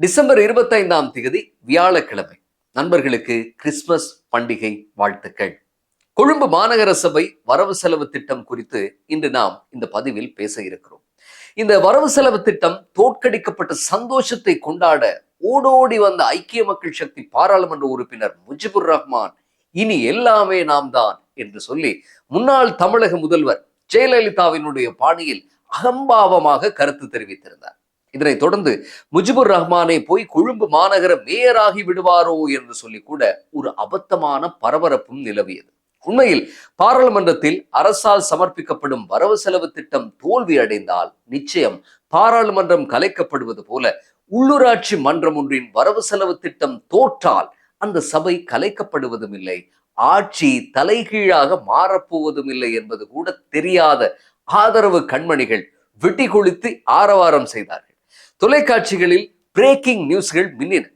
December 25ஆம் தேதி வியாழக்கிழமை. நண்பர்களுக்கு கிறிஸ்துமஸ் பண்டிகை வாழ்த்துக்கள். கொழும்பு மாநகர சபை வரவு செலவு திட்டம் குறித்து இன்று நாம் இந்த பதிவில் பேச இருக்கிறோம். இந்த வரவு செலவு திட்டம் தோற்கடிக்கப்பட்ட சந்தோஷத்தை கொண்டாட ஓடோடி வந்த ஐக்கிய மக்கள் சக்தி பாராளுமன்ற உறுப்பினர் முஜிபுர் ரஹ்மான் இனி எல்லாமே நாம் தான் என்று சொல்லி முன்னாள் தமிழக முதல்வர் ஜெயலலிதாவினுடைய பாணியில் அகம்பாவமாக கருத்து தெரிவித்திருந்தார். இதனைத் தொடர்ந்து முஜிபுர் ரஹ்மானை போய் கொழும்பு மாநகர மேயராகி விடுவாரோ என்று சொல்லி கூட ஒரு அபத்தமான பரபரப்பும் நிலவியது. உண்மையில் பாராளுமன்றத்தில் அரசால் சமர்ப்பிக்கப்படும் வரவு செலவு திட்டம் தோல்வி அடைந்தால் நிச்சயம் பாராளுமன்றம் கலைக்கப்படுவது போல உள்ளூராட்சி மன்றம் ஒன்றின் வரவு செலவு திட்டம் தோற்றால் அந்த சபை கலைக்கப்படுவதும் இல்லை, ஆட்சி தலைகீழாக மாறப்போவதும் இல்லை என்பது கூட தெரியாத ஆதரவு கண்மணிகள் வெட்டி கொளுத்தி ஆரவாரம் செய்தார்கள். தொலைக்காட்சிகளில் பிரேக்கிங் நியூஸ்கள் மின்னின.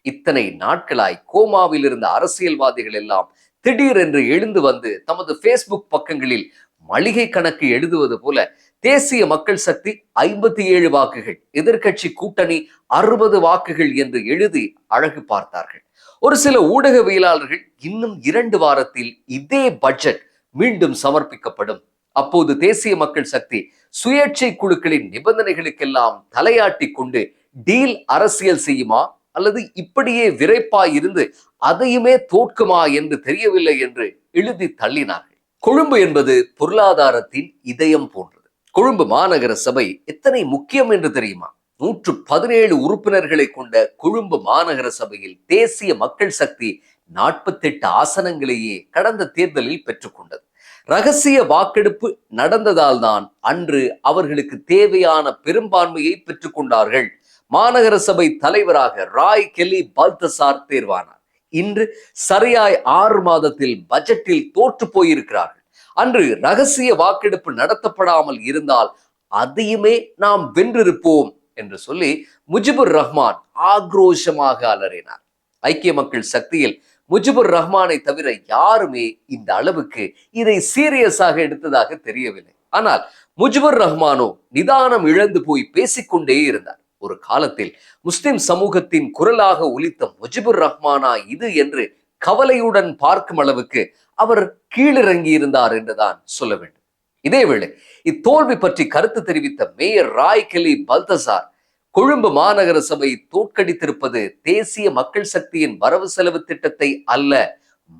இத்தனை நாட்களாய் கோமாவில் இருந்த அரசியல்வாதிகள் எல்லாம் திடீரென்று எழுந்து வந்து தமது பேஸ்புக் பக்கங்களில் மளிகை கணக்கு எழுதுவது போல தேசிய மக்கள் சக்தி 57 வாக்குகள், எதிர்கட்சி கூட்டணி 60 வாக்குகள் என்று எழுதி அழகு பார்த்தார்கள். ஒரு சில ஊடகவியலாளர்கள் இன்னும் 2 வாரத்தில் இதே பட்ஜெட் மீண்டும் சமர்ப்பிக்கப்படும், அப்போது தேசிய மக்கள் சக்தி சுயேட்சை குழுக்களின் நிபந்தனைகளுக்கெல்லாம் தலையாட்டி கொண்டு டீல் அரசியல் செய்யுமா அல்லது இப்படியே விரைப்பாய் இருந்து அதையுமே தோற்குமா என்று தெரியவில்லை என்று எழுதி தள்ளினார்கள். கொழும்பு என்பது பொருளாதாரத்தின் இதயம் போன்றது. கொழும்பு மாநகர சபை எத்தனை முக்கியம் என்று தெரியுமா? 117 உறுப்பினர்களை கொண்ட கொழும்பு மாநகர சபையில் தேசிய மக்கள் சக்தி 48 ஆசனங்களையே கடந்த தேர்தலில் பெற்றுக்கொண்டது. ரகசிய வாக்கெடுப்பு நடந்ததால் தான் அன்று அவர்களுக்கு தேவையான பெரும்பான்மையை பெற்றுக்கொண்டார்கள். மாநகர சபை தலைவராக ராய் கெல்லி பல்தசார் தேர்வானார். இன்று சரியாய் 6 மாதத்தில் பட்ஜெட்டில் தோற்று போயிருக்கிறார்கள். அன்று ரகசிய வாக்கெடுப்பு நடத்தப்படாமல் இருந்தால் அதையுமே நாம் வென்றிருப்போம் என்று சொல்லி முஜிபுர் ரஹ்மான் ஆக்ரோஷமாக அலறினார். ஐக்கிய மக்கள் சக்தியில் முஜிபுர் ரஹ்மானை தவிர யாருமே இந்த அளவுக்கு இதை சீரியஸாக எடுத்ததாக தெரியவில்லை. ஆனால் முஜிபுர் ரஹ்மானோ நிதானம் இழந்து போய் பேசிக்கொண்டே இருந்தார். ஒரு காலத்தில் முஸ்லிம் சமூகத்தின் குரலாக ஒலித்த முஜிபுர் ரஹ்மானா இது என்று கவலையுடன் பார்க்கும் அளவுக்கு அவர் கீழிறங்கி இருந்தார் என்றுதான் சொல்ல வேண்டும். இதேவேளை இத்தோல்வி பற்றி கருத்து தெரிவித்த மேயர் ராய் கெல்லி பல்தசார் கொழும்பு மாநகர சபை தோற்கடித்திருப்பது தேசிய மக்கள் சக்தியின் வரவு செலவு திட்டத்தை அல்ல,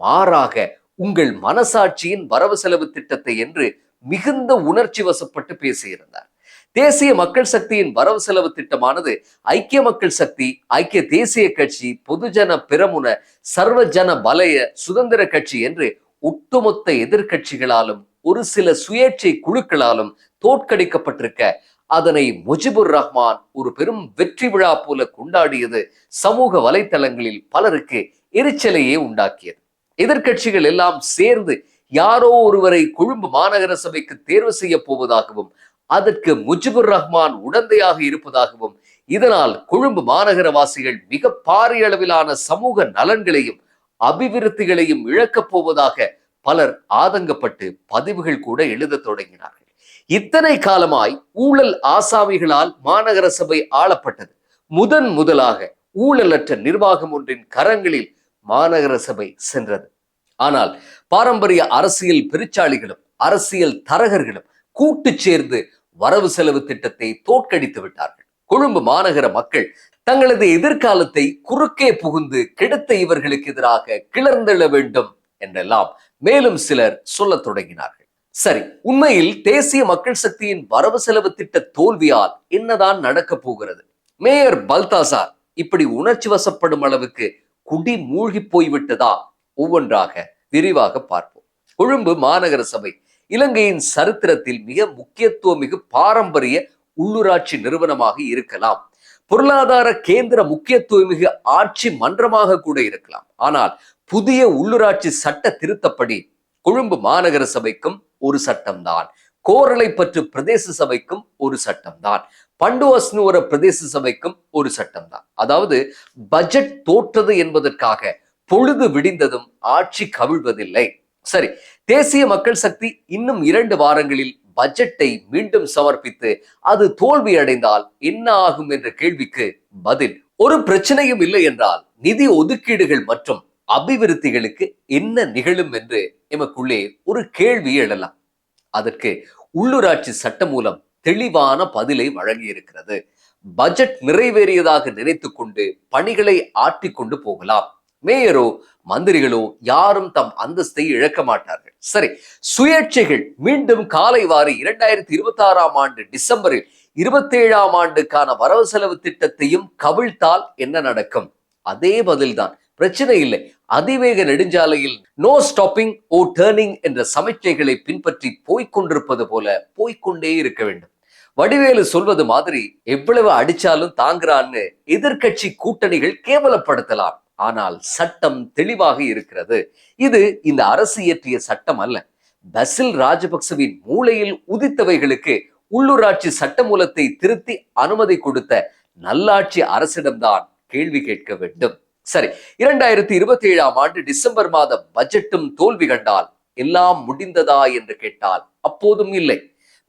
மாறாக உங்கள் மனசாட்சியின் வரவு செலவு திட்டத்தை என்று மிகுந்த உணர்ச்சி வசப்பட்டு பேசியிருந்தார். தேசிய மக்கள் சக்தியின் வரவு செலவு திட்டமானது ஐக்கிய மக்கள் சக்தி, ஐக்கிய தேசிய கட்சி, பொதுஜன பெரமுன, சர்வஜன பலய, சுதந்திர கட்சி என்று ஒட்டுமொத்த எதிர்கட்சிகளாலும் ஒரு சில சுயேட்சை குழுக்களாலும் தோற்கடிக்கப்பட்டிருக்க அதனை முஜிபுர் ரஹ்மான் ஒரு பெரும் வெற்றி விழா போல கொண்டாடியது சமூக வலைத்தளங்களில் பலருக்கு எரிச்சலையே உண்டாக்கியது. எதிர்கட்சிகள் எல்லாம் சேர்ந்து யாரோ ஒருவரை கொழும்பு மாநகர சபைக்கு தேர்வு செய்ய போவதாகவும் அதற்கு முஜிபுர் ரஹ்மான் உடந்தையாக இருப்பதாகவும் இதனால் கொழும்பு மாநகரவாசிகள் மிக பாரிய அளவிலான சமூக நலன்களையும் அபிவிருத்திகளையும் இழக்கப் போவதாக பலர் ஆதங்கப்பட்டு பதிவுகள் கூட எழுத தொடங்கினார்கள். இத்தனை காலமாய் ஊழல் ஆசாமிகளால் மாநகர சபை ஆளப்பட்டது. முதலாக ஊழலற்ற நிர்வாகம் ஒன்றின் கரங்களில் மாநகர சபை சென்றது. ஆனால் பாரம்பரிய அரசியல் பெருச்சாளிகளும் அரசியல் தரகர்களும் கூட்டு சேர்ந்து வரவு செலவு திட்டத்தை தோற்கடித்து விட்டார்கள். கொழும்பு மாநகர மக்கள் தங்களது எதிர்காலத்தை குறுக்கே புகுந்து கெடுத்த இவர்களுக்கு எதிராக கிளர்ந்தெழ வேண்டும் என்றெல்லாம் மேலும் சிலர் சொல்லத் தொடங்கினார்கள். சரி, உண்மையில் தேசிய மக்கள் சக்தியின் வரவு செலவு திட்ட தோல்வியால் என்னதான் நடக்க போகிறது? மேயர் பல்தாசார் இப்படி உணர்ச்சி வசப்படும் அளவுக்கு குடி மூழ்கி போய்விட்டதா? ஒவ்வொன்றாக விரிவாக பார்ப்போம். கொழும்பு மாநகர சபை இலங்கையின் சரித்திரத்தில் மிக முக்கியத்துவமிகு பாரம்பரிய உள்ளூராட்சி நிறுவனமாக இருக்கலாம், பொருளாதார கேந்திர முக்கியத்துவமிகு ஆட்சி மன்றமாக கூட இருக்கலாம். ஆனால் புதிய உள்ளூராட்சி சட்ட திருத்தப்படி கொழும்பு மாநகர சபைக்கும் ஒரு சட்டம்தான், கோரளைப்பற்று பிரதேச சபைக்கும் ஒரு சட்டம்தான், பண்டுவஸ்னுவர பிரதேச சபைக்கும் ஒரு சட்டம்தான். அதாவது பட்ஜெட் தோற்றது என்பதற்காக பொழுது விடிந்ததும் ஆட்சி கவிழ்வதில்லை. சரி, தேசிய மக்கள் சக்தி இன்னும் 2 வாரங்களில் பட்ஜெட்டை மீண்டும் சமர்ப்பித்து அது தோல்வி அடைந்தால் என்ன ஆகும் என்ற கேள்விக்கு பதில் ஒரு பிரச்சனையும் இல்லை என்றால் நிதி ஒதுக்கீடுகள் மற்றும் அபிவிருத்திகளுக்கு என்ன நிகழும் என்று எமக்குள்ளே ஒரு கேள்வி எழலாம். அதற்கு உள்ளூராட்சி சட்டம் மூலம் தெளிவான பதிலை வழங்கியிருக்கிறது. பட்ஜெட் நிறைவேறியதாக நினைத்துக் கொண்டு பணிகளை ஆற்றிக்கொண்டு போகலாம். மேயரோ மந்திரிகளோ யாரும் தம் அந்தஸ்தை இழக்க மாட்டார்கள். சரி, சுயேட்சைகள் மீண்டும் காலை வாரி 2026ஆம் ஆண்டு டிசம்பரில் 27ஆம் ஆண்டுக்கான வரவு செலவு திட்டத்தையும் கவிழ்த்தால் என்ன நடக்கும்? அதே பதில்தான். பிரச்சனை இல்லை. அதிவேக நெடுஞ்சாலையில் நோ ஸ்டாப்பிங் ஓ டர்னிங் என்ற சமிக்ஞைகளை பின்பற்றி போய்கொண்டிருப்பது போல போய்கொண்டே இருக்க வேண்டும். வடிவேலு சொல்வது மாதிரி எவ்வளவு அடிச்சாலும் தாங்குறான்னு எதிர்கட்சி கூட்டணிகள் கேவலப்படுத்தலாம். ஆனால் சட்டம் தெளிவாக இருக்கிறது. இது இந்த அரசு இயற்றிய சட்டம் அல்ல. பசில் ராஜபக்சவின் மூளையில் உதித்தவைகளுக்கு உள்ளூராட்சி சட்டமூலத்தை திருத்தி அனுமதி கொடுத்த நல்லாட்சி அரசிடம்தான் கேள்வி கேட்க வேண்டும். சரி, 2027ஆம் ஆண்டு டிசம்பர் மாத பட்ஜெட்டும் தோல்வி கண்டால் எல்லாம் முடிந்ததா என்று கேட்டால் அப்போதும் இல்லை.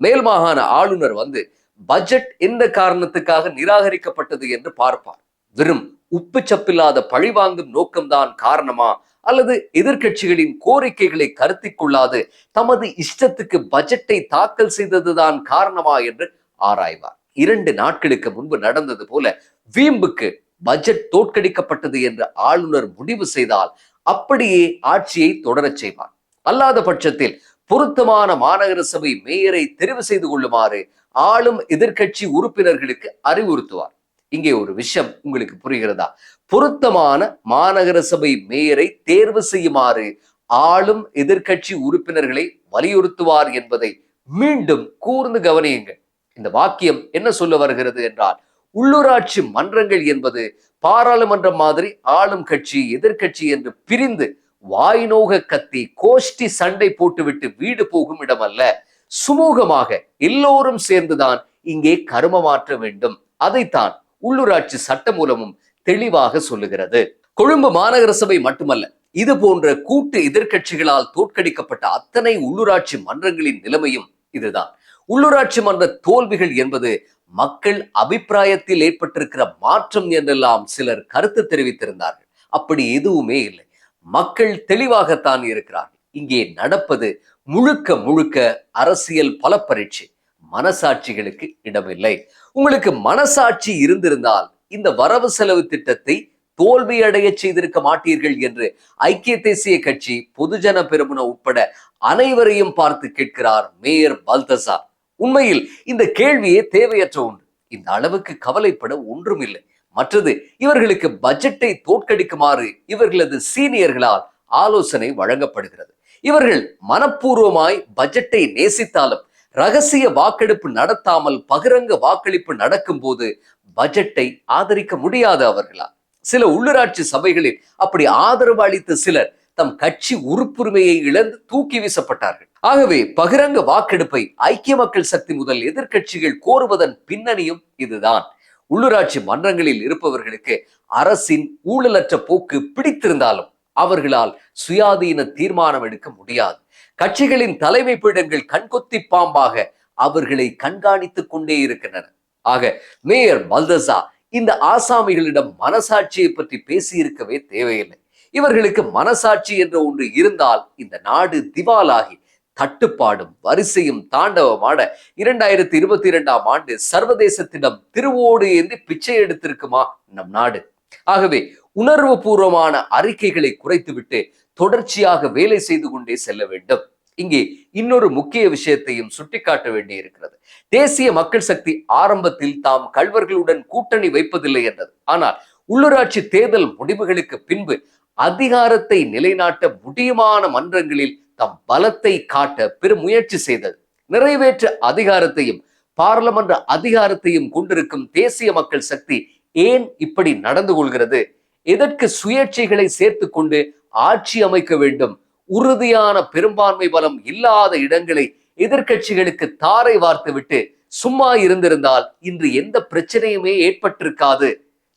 மேல் மாகாண ஆளுநர் வந்து பட்ஜெட் எந்த காரணத்துக்காக நிராகரிக்கப்பட்டது என்று பார்ப்பார். வெறும் உப்பு சப்பில்லாத பழிவாங்கும் நோக்கம்தான் காரணமா, அல்லது எதிர்கட்சிகளின் கோரிக்கைகளை கருத்தில் கொள்ளாது தமது இஷ்டத்துக்கு பட்ஜெட்டை தாக்கல் செய்ததுதான் காரணமா என்று ஆராய்வார். 2 நாட்களுக்கு முன்பு நடந்தது போல வீம்புக்கு பட்ஜெட் தோற்கடிக்கப்பட்டது என்று ஆளுநர் முடிவு செய்தால் அப்படியே ஆட்சியை தொடரச் செய்வார். அல்லாத பட்சத்தில் பொருத்தமான மாநகர சபை மேயரை தெரிவு செய்து கொள்ளுமாறு ஆளும் எதிர்கட்சி உறுப்பினர்களுக்கு அறிவுறுத்துவார். இங்கே ஒரு விஷயம் உங்களுக்கு புரிகிறதா? பொருத்தமான மாநகர சபை மேயரை தேர்வு செய்யுமாறு ஆளும் எதிர்கட்சி உறுப்பினர்களை வலியுறுத்துவார் என்பதை மீண்டும் கூர்ந்து கவனியுங்கள். இந்த வாக்கியம் என்ன சொல்ல வருகிறது என்றால், உள்ளூராட்சி மன்றங்கள் என்பது பாராளுமன்றம் மாதிரி ஆளும் கட்சி எதிர்கட்சி என்று பிரிந்து வாய்நோக கத்தி கோஷ்டி சண்டை போட்டுவிட்டு வீடு போகும் இடம் அல்ல. சுமூகமாக எல்லோரும் சேர்ந்துதான் இங்கே கருமமாற்ற வேண்டும். அதைத்தான் உள்ளூராட்சி சட்டம் மூலமும் தெளிவாக சொல்லுகிறது. கொழும்பு மாநகர சபை மட்டுமல்ல, இது போன்ற கூட்டு எதிர்கட்சிகளால் தோற்கடிக்கப்பட்ட அத்தனை உள்ளூராட்சி மன்றங்களின் நிலைமையும் இதுதான். உள்ளூராட்சி மன்ற தோல்விகள் என்பது மக்கள் அபிப்பிராயத்தில் ஏற்பட்டிருக்கிற மாற்றம் என்றெல்லாம் சிலர் கருத்து தெரிவித்திருந்தார்கள். அப்படி எதுவுமே இல்லை. மக்கள் தெளிவாகத்தான் இருக்கிறார்கள். இங்கே நடப்பது முழுக்க முழுக்க அரசியல் பல பரீட்சை. மனசாட்சிகளுக்கு இடமில்லை. உங்களுக்கு மனசாட்சி இருந்திருந்தால் இந்த வரவு செலவு திட்டத்தை தோல்வியடைய செய்திருக்க மாட்டீர்கள் என்று ஐக்கிய தேசிய கட்சி, பொதுஜன பெரமுன உட்பட அனைவரையும் பார்த்து கேட்கிறார் மேயர் பல்தசார். உண்மையில் இந்த கேள்வியே தேவையற்ற ஒன்று. இந்த அளவுக்கு கவலைப்பட ஒன்றும் இல்லை. மற்றது, இவர்களுக்கு பட்ஜெட்டை தோற்கடிக்குமாறு இவர்களது சீனியர்களால் ஆலோசனை வழங்கப்படுகிறது. இவர்கள் மனப்பூர்வமாய் பட்ஜெட்டை நேசித்தாலும் ரகசிய வாக்கெடுப்பு நடத்தாமல் பகிரங்க வாக்களிப்பு நடக்கும் போது பட்ஜெட்டை ஆதரிக்க முடியாது அவர்களால். சில உள்ளூராட்சி சபைகளில் அப்படி ஆதரவு அளித்த சிலர் தம் கட்சி உறுப்புரிமையை இழந்து தூக்கி வீசப்பட்டார்கள். ஆகவே பகிரங்க வாக்கெடுப்பை ஐக்கிய மக்கள் சக்தி முதல் எதிர்கட்சிகள் கோருவதன் பின்னணியும் இதுதான். உள்ளூராட்சி மன்றங்களில் இருப்பவர்களுக்கு அரசின் ஊழலற்ற போக்கு பிடித்திருந்தாலும் அவர்களால் சுயாதீன தீர்மானம் எடுக்க முடியாது. கட்சிகளின் தலைமை பீடங்கள் கண்கொத்தி பாம்பாக அவர்களை கண்காணித்துக் கொண்டே இருக்கின்றன. ஆக மேயர் பல்தசா இந்த ஆசாமிகளிடம் மனசாட்சியை பற்றி பேசியிருக்கவே தேவையில்லை. இவர்களுக்கு மனசாட்சி என்ற ஒன்று இருந்தால் இந்த நாடு திவாலாகி தட்டுப்பாடும் வரிசையும் தாண்டவமாட 2022ஆம் ஆண்டு சர்வதேசத்திடம் திருவோடு ஏந்தி பிச்சை எடுத்திருக்குமா நம் நாடு? ஆகவே உணர்வு பூர்வமான அறிக்கைகளை குறைத்துவிட்டு தொடர்ச்சியாக வேலை செய்து கொண்டே செல்ல வேண்டும். இங்கே இன்னொரு முக்கிய விஷயத்தையும் சுட்டிக்காட்ட வேண்டி இருக்கிறது. தேசிய மக்கள் சக்தி ஆரம்பத்தில் தாம் கள்வர்களுடன் கூட்டணி வைப்பதில்லை என்றது. ஆனால் உள்ளூராட்சி தேர்தல் முடிவுகளுக்கு பின்பு அதிகாரத்தை நிலைநாட்ட முடியுமான மன்றங்களில் தம் பலத்தை காட்ட பெரும் முயற்சி செய்தது. நிறைவேற்ற அதிகாரத்தையும் பாராளுமன்ற அதிகாரத்தையும் கொண்டிருக்கும் தேசிய மக்கள் சக்தி ஏன் இப்படி நடந்து கொள்கிறது? எதற்கு சுயேட்சைகளை சேர்த்து கொண்டு ஆட்சி அமைக்க வேண்டும்? உறுதியான பெரும்பான்மை பலம் இல்லாத இடங்களை எதிர்கட்சிகளுக்கு தாரை வார்த்துவிட்டு சும்மா இருந்திருந்தால் இன்று எந்த பிரச்சனையுமே ஏற்பட்டிருக்காது.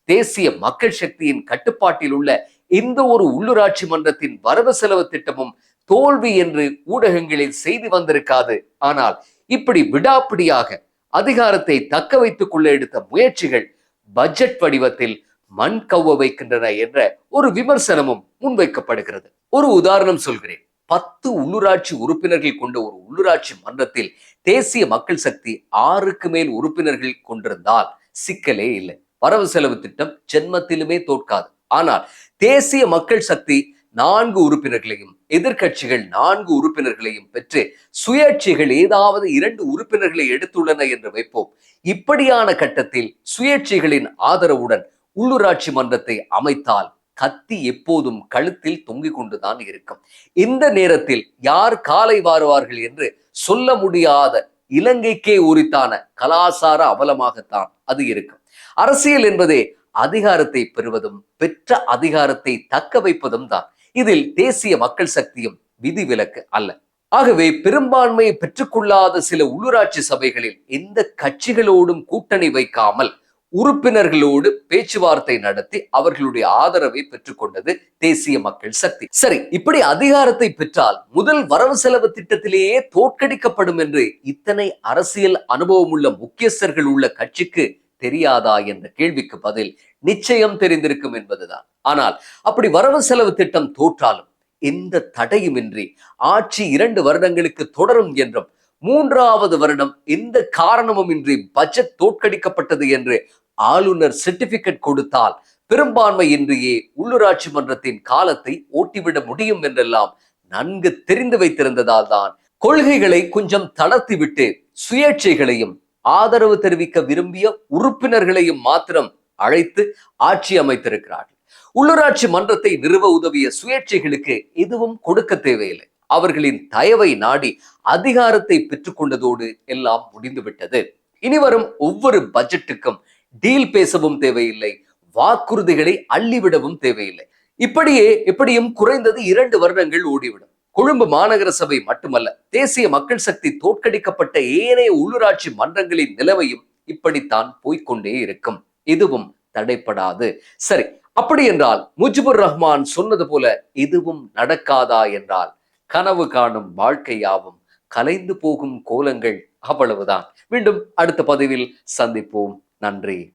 தேசிய மக்கள் சக்தியின் கட்டுப்பாட்டில் உள்ள எந்த ஒரு உள்ளூராட்சி மன்றத்தின் வரவு செலவு திட்டமும் தோல்வி என்று ஊடகங்களில் செய்தி வந்திருக்காது. ஆனால் இப்படி விடாப்பிடியாக அதிகாரத்தை தக்க வைத்துக் கொள்ள எடுத்த முயற்சிகள் பட்ஜெட் வடிவத்தில் மண் கவ்வ வைக்கின்றன என்ற ஒரு விமர்சனமும் முன்வைக்கப்படுகிறது. ஒரு உதாரணம் சொல்கிறேன். 10 உள்ளூராட்சி உறுப்பினர்கள் கொண்ட ஒரு உள்ளூராட்சி மன்றத்தில் தேசிய மக்கள் சக்தி 6க்கு மேல் உறுப்பினர்கள் கொண்டிருந்தால் சிக்கலே இல்லை. வரவு செலவு திட்டம் ஜென்மத்திலுமே தோற்காது. ஆனால் தேசிய மக்கள் சக்தி 4 உறுப்பினர்களையும் எதிர்க்கட்சிகள் 4 உறுப்பினர்களையும் பெற்று சுயேட்சைகள் ஏதாவது 2 உறுப்பினர்களை எடுத்துள்ளன என்று வைப்போம். இப்படியான கட்டத்தில் சுயேட்சைகளின் ஆதரவுடன் உள்ளூராட்சி மன்றத்தை அமைத்தால் கத்தி எப்போதும் கழுத்தில் தொங்கிக் கொண்டுதான் இருக்கும். இந்த நேரத்தில் யார் காலை வாருவார்கள் என்று சொல்ல முடியாத இலங்கைக்கே உரித்தான கலாசார அவலமாகத்தான் அது இருக்கும். அரசியல் என்பதே அதிகாரத்தை பெறுவதும் பெற்ற அதிகாரத்தை தக்க வைப்பதும் தான். இதில் தேசிய மக்கள் சக்தியும் விதிவிலக்கு அல்ல. ஆகவே பெரும்பான்மையை பெற்றுக்கொள்ளாத சில உள்ளூராட்சி சபைகளில் எந்த கட்சிகளோடும் கூட்டணி வைக்காமல் உறுப்பினர்களோடு பேச்சுவார்த்தை நடத்தி அவர்களுடைய ஆதரவை பெற்றுக்கொண்டது தேசிய மக்கள் சக்தி. சரி, இப்படி அதிகாரத்தை பெற்றால் முதல் வரவு செலவு திட்டத்திலேயே தோற்கடிக்கப்படும் என்று இத்தனை அரசியல் அனுபவம் உள்ள முக்கியஸ்தர்கள் உள்ள கட்சிக்கு தெரியாதா என்ற கேள்விக்கு பதில் நிச்சயம் தெரிந்திருக்கும் என்பதுதான். ஆனால் அப்படி வரவு செலவு திட்டம் தோற்றாலும் எந்த தடையுமின்றி ஆட்சி 2 வருடங்களுக்கு தொடரும் என்றும் 3வது வருடம் எந்த காரணமும் இன்றி பட்ஜெட் தோற்கடிக்கப்பட்டது என்று ஆளுநர் சர்டிபிகேட் கொடுத்தால் பெரும்பான்மை இன்றியே உள்ளூராட்சி மன்றத்தின் காலத்தை ஓட்டிவிட முடியும் என்றெல்லாம் நன்கு தெரிந்து வைத்திருந்ததால் தான் கொள்கைகளை கொஞ்சம் தளர்த்திவிட்டு சுயேட்சைகளையும் ஆதரவு தெரிவிக்க விரும்பிய உறுப்பினர்களையும் மாத்திரம் அழைத்து ஆட்சி அமைத்திருக்கிறார்கள். உள்ளூராட்சி மன்றத்தை நிறுவ உதவிய சுயேட்சைகளுக்கு எதுவும் கொடுக்க தேவையில்லை. அவர்களின் தயவை நாடி அதிகாரத்தை பெற்றுக்கொண்டதோடு எல்லாம் முடிந்துவிட்டது. இனி வரும் ஒவ்வொரு பட்ஜெட்டுக்கும் டீல் பேசவும் தேவையில்லை, வாக்குறுதிகளை அள்ளிவிடவும் தேவையில்லை. இப்படியே எப்படியும் குறைந்தது 2 வருடங்கள் ஓடிவிடும். கொழும்பு மாநகர சபை மட்டுமல்ல, தேசிய மக்கள் சக்தி தோற்கடிக்கப்பட்ட ஏனைய உள்ளூராட்சி மன்றங்களின் நிலைமையும் இப்படித்தான் போய்கொண்டே இருக்கும். எதுவும் தடைப்படாது. சரி, அப்படி என்றால் முஜிபுர் ரஹ்மான் சொன்னது போல எதுவும் நடக்காதா என்றால் கனவு காணும் வாழ்க்கையாவும் கலைந்து போகும் கோலங்கள் அவ்வளவுதான். மீண்டும் அடுத்த பதிவில் சந்திப்போம். நன்றி.